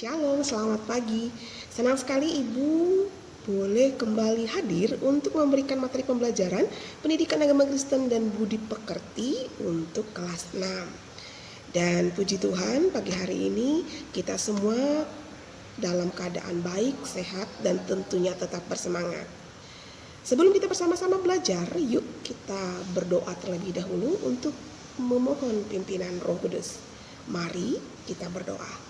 Shalom, selamat pagi. Senang sekali Ibu boleh kembali hadir untuk memberikan materi pembelajaran pendidikan agama Kristen dan budi pekerti untuk kelas 6. Dan puji Tuhan, pagi hari ini kita semua dalam keadaan baik, sehat, dan tentunya tetap bersemangat. Sebelum kita bersama-sama belajar, yuk kita berdoa terlebih dahulu untuk memohon pimpinan Roh Kudus. Mari kita berdoa.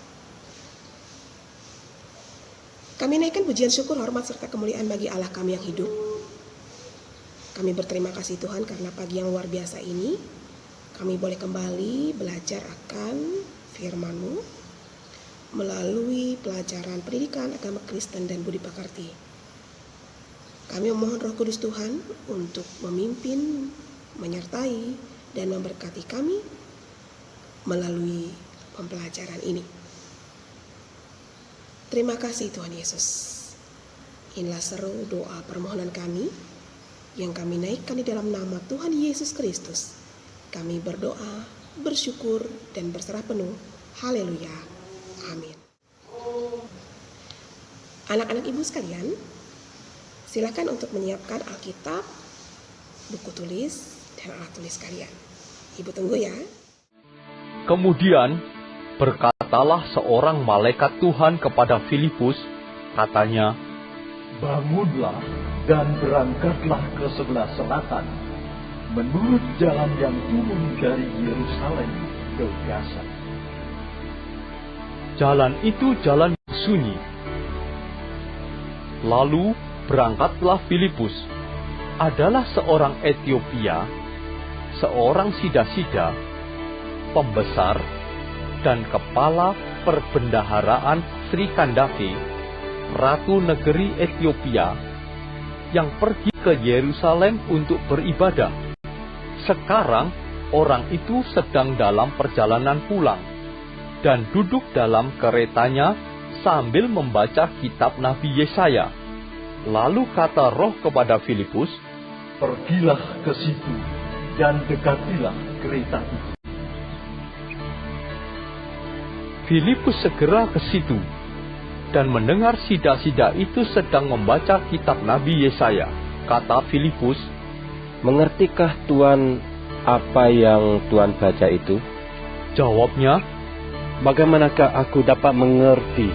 Kami naikkan pujian syukur, hormat, serta kemuliaan bagi Allah kami yang hidup. Kami berterima kasih Tuhan karena pagi yang luar biasa ini kami boleh kembali belajar akan firman-Mu melalui pelajaran pendidikan agama Kristen dan budi pekerti. Kami memohon Roh Kudus Tuhan untuk memimpin, menyertai, dan memberkati kami melalui pembelajaran ini. Terima kasih Tuhan Yesus. Inilah seru doa permohonan kami yang kami naikkan di dalam nama Tuhan Yesus Kristus. Kami berdoa, bersyukur, dan berserah penuh. Haleluya. Amin. Anak-anak ibu sekalian, silakan untuk menyiapkan Alkitab, buku tulis, dan alat tulis kalian. Ibu tunggu ya. Kemudian berkatalah seorang malaikat Tuhan kepada Filipus, katanya, "Bangunlah dan berangkatlah ke sebelah selatan, menurut jalan yang turun dari Yerusalem ke Gaza." Jalan itu jalan sunyi. Lalu berangkatlah Filipus, adalah seorang Etiopia, seorang sida-sida, pembesar, dan kepala perbendaharaan Sri Kandake, Ratu Negeri Etiopia, yang pergi ke Yerusalem untuk beribadah. Sekarang orang itu sedang dalam perjalanan pulang, dan duduk dalam keretanya sambil membaca kitab Nabi Yesaya. Lalu kata Roh kepada Filipus, "Pergilah ke situ dan dekatilah kereta itu." Filipus segera ke situ dan mendengar sida-sida itu sedang membaca kitab Nabi Yesaya. Kata Filipus, "Mengertikah Tuan apa yang Tuan baca itu?" Jawabnya, "Bagaimanakah aku dapat mengerti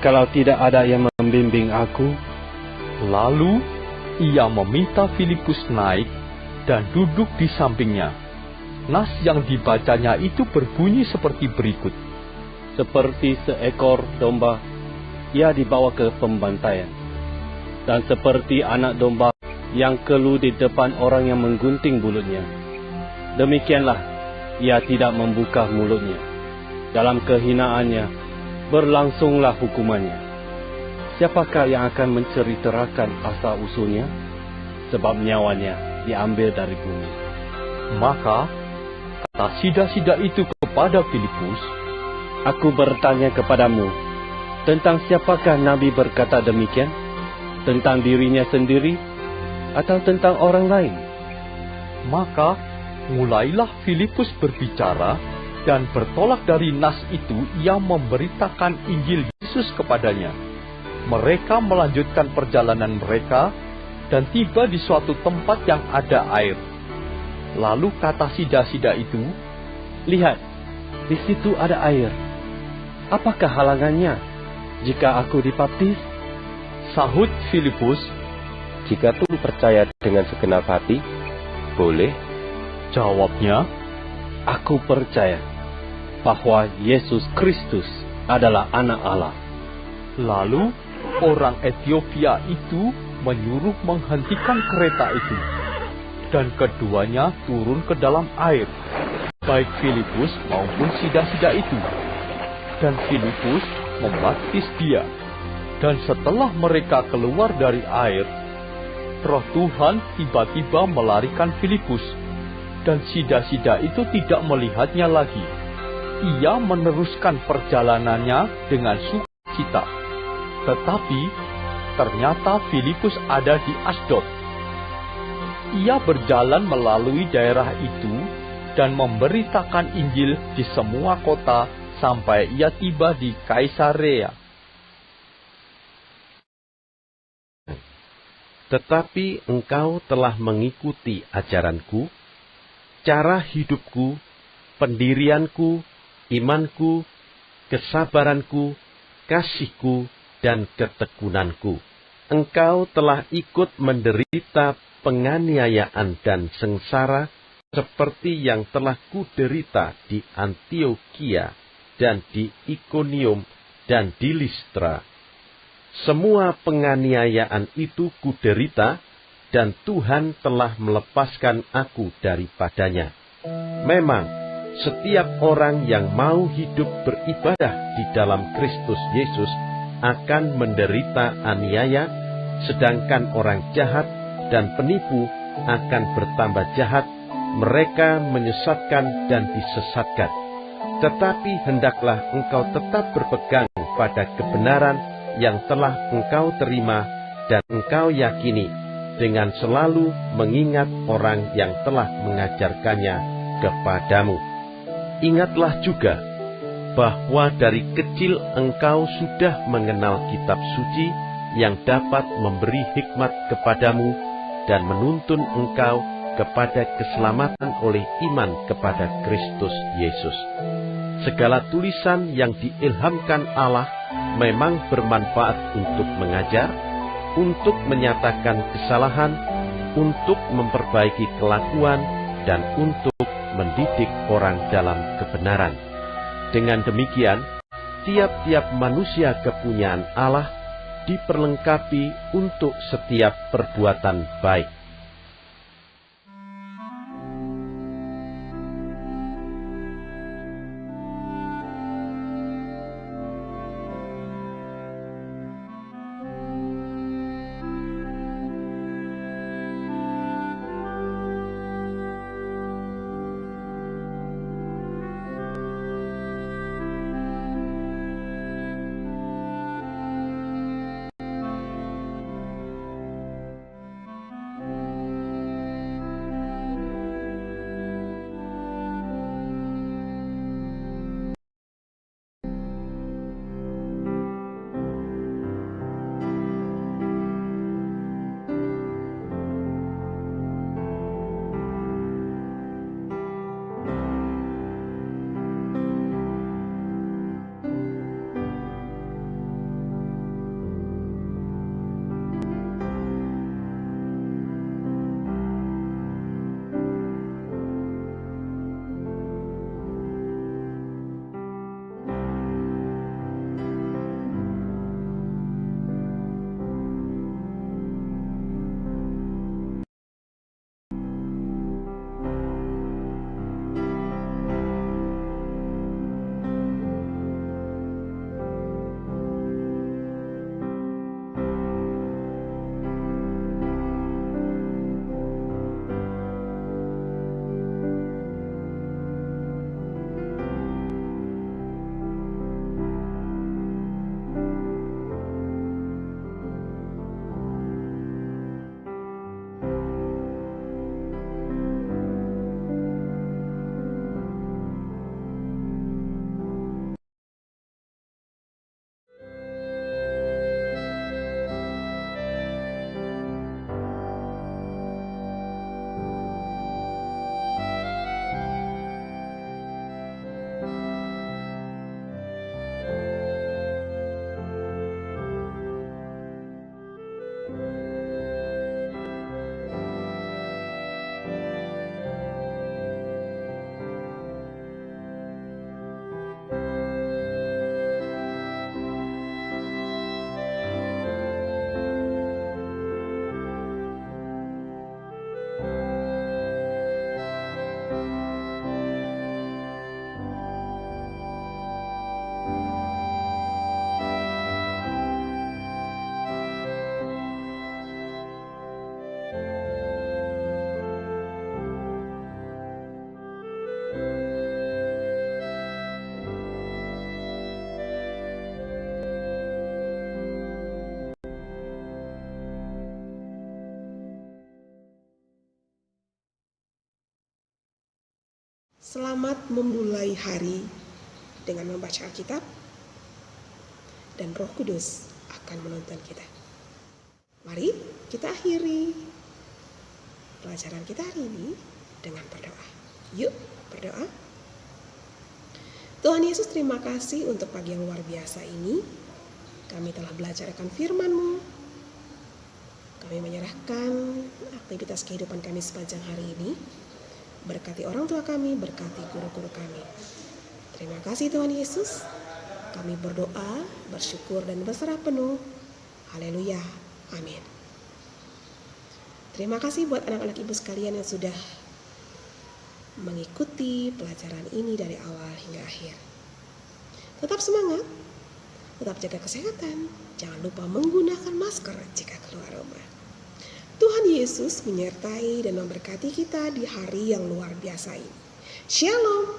kalau tidak ada yang membimbing aku?" Lalu ia meminta Filipus naik dan duduk di sampingnya. Nas yang dibacanya itu berbunyi seperti berikut. "Seperti seekor domba, ia dibawa ke pembantaian. Dan seperti anak domba yang keluh di depan orang yang menggunting bulutnya, demikianlah ia tidak membuka mulutnya. Dalam kehinaannya, berlangsunglah hukumannya. Siapakah yang akan menceritakan asal-usulnya? Sebab nyawanya diambil dari bumi." Maka kata sida-sida itu kepada Filipus, "Aku bertanya kepadamu, tentang siapakah Nabi berkata demikian? Tentang dirinya sendiri atau tentang orang lain?" Maka mulailah Filipus berbicara, dan bertolak dari nas itu ia memberitakan Injil Yesus kepadanya. Mereka melanjutkan perjalanan mereka dan tiba di suatu tempat yang ada air. Lalu kata sida-sida itu, "Lihat, di situ ada air. Apakah halangannya jika aku dibaptis?" Sahut Filipus, "Jika Tuhan percaya dengan segenap hati, boleh." Jawabnya, "Aku percaya bahwa Yesus Kristus adalah Anak Allah." Lalu orang Etiopia itu menyuruh menghentikan kereta itu, dan keduanya turun ke dalam air, baik Filipus maupun sida-sida itu. Dan Filipus membaptis dia. Dan setelah mereka keluar dari air, Roh Tuhan tiba-tiba melarikan Filipus, dan sida-sida itu tidak melihatnya lagi. Ia meneruskan perjalanannya dengan sukacita. Tetapi ternyata Filipus ada di Asdod. Ia berjalan melalui daerah itu dan memberitakan Injil di semua kota sampai ia tiba di Kaisarea. Tetapi engkau telah mengikuti ajaranku, cara hidupku, pendirianku, imanku, kesabaranku, kasihku, dan ketekunanku. Engkau telah ikut menderita penganiayaan dan sengsara seperti yang telah kuderita di Antiokhia dan di Ikonium dan di Listra. Semua penganiayaan itu kuderita, dan Tuhan telah melepaskan aku daripadanya. Memang, setiap orang yang mau hidup beribadah di dalam Kristus Yesus akan menderita aniaya, sedangkan orang jahat dan penipu akan bertambah jahat, mereka menyesatkan dan disesatkan. Tetapi hendaklah engkau tetap berpegang pada kebenaran yang telah engkau terima dan engkau yakini, dengan selalu mengingat orang yang telah mengajarkannya kepadamu. Ingatlah juga bahwa dari kecil engkau sudah mengenal kitab suci yang dapat memberi hikmat kepadamu dan menuntun engkau kepada keselamatan oleh iman kepada Kristus Yesus. Segala tulisan yang diilhamkan Allah memang bermanfaat untuk mengajar, untuk menyatakan kesalahan, untuk memperbaiki kelakuan, dan untuk mendidik orang dalam kebenaran. Dengan demikian, tiap-tiap manusia kepunyaan Allah diperlengkapi untuk setiap perbuatan baik. Selamat memulai hari dengan membaca Alkitab, dan Roh Kudus akan menuntun kita. Mari kita akhiri pelajaran kita hari ini dengan berdoa. Yuk berdoa. Tuhan Yesus, terima kasih untuk pagi yang luar biasa ini. Kami telah belajar akan firman-Mu. Kami menyerahkan aktivitas kehidupan kami sepanjang hari ini. Berkati orang tua kami, berkati guru-guru kami. Terima kasih Tuhan Yesus. Kami berdoa, bersyukur dan berserah penuh. Haleluya. Amin. Terima kasih buat anak-anak ibu sekalian yang sudah mengikuti pelajaran ini dari awal hingga akhir. Tetap semangat, tetap jaga kesehatan. Jangan lupa menggunakan masker jika keluar rumah. Tuhan Yesus menyertai dan memberkati kita di hari yang luar biasa ini. Shalom.